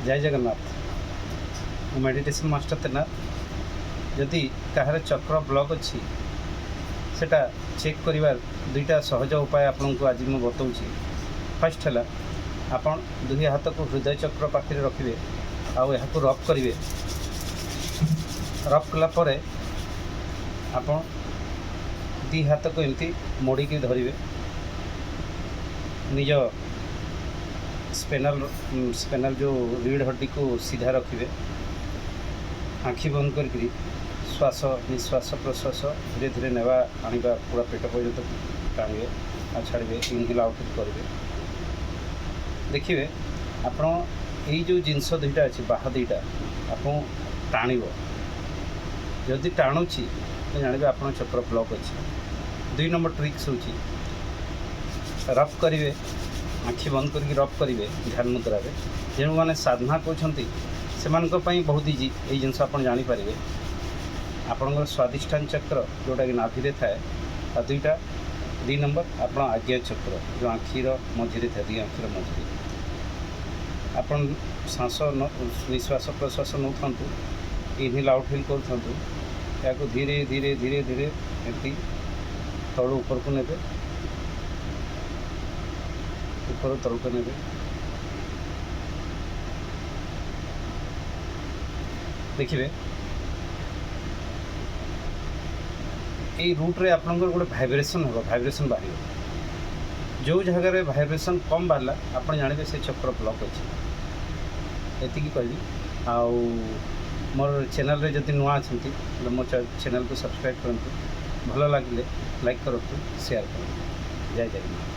जय Jagannath. Meditation master Trinath. जदि कहार चक्र ब्लॉक अच्छी सेटा चेक करिवार दुईटा सहज उपाय आपन को आज मैं बताऊँ। फर्स्ट है आपन दुई हाथ को हृदय चक्र पाखे रखिए आउ यहाँ रफ करेंगे। रफ कलापर आपन दी हाथ को एमती मोड़ी की धरिए। निज स्पेनल जो रीढ़ हड्डी को सीधा रखिए। आँखि बंद कर श्वास निश्वास प्रश्वास धीरे धीरे नेवा आनिबा पूरा पेट पर्यंत टाणिए आ छाड़िए। इनहेल आउटहेल करेंगे। देखिए आपण यही जो जिनस दुईटा अच्छी बाहा दुईटा आप टाण जदि टाणुची तो जानवे आप चक्र ब्लॉक अच्छी। 2 नंबर ट्रिक्स हूँ रफ करेंगे। आँखि बंद करके रफ करेंगे ध्यान मुद्रा जो मैंने साधना कहते से बहुत इजी ये जिनस आप जानीपर। आपणकर स्वादिष्ठान चक्र जोटा कि नाभि थाए आ दुईटा 2 नंबर आप आज्ञा चक्र जो आँखिर मझे था दी आँखिर मझे आपन सांस निश्वास प्रश्वास नौ इनहेल आउटहेल करूँ। धीरे धीरे धीरे धीरे एमती तल ऊपर को नेबे ऊपर तल को नेबे। देखिए ये रूट्रे आपंकर गोटे भाइब्रेसन हो भाइब्रेसन बाहर जो जगह भाइब्रेसन कम बाहर आप जानवे से चक्र ब्लॉक अच्छी। एति कहबी आउ मोर चैनल रे जदि नुआ अच्छा मो चैनल को सब्सक्राइब करूँ। भल लगे लाइक करूँ शेयर करूँ। जय जगन्नाथ।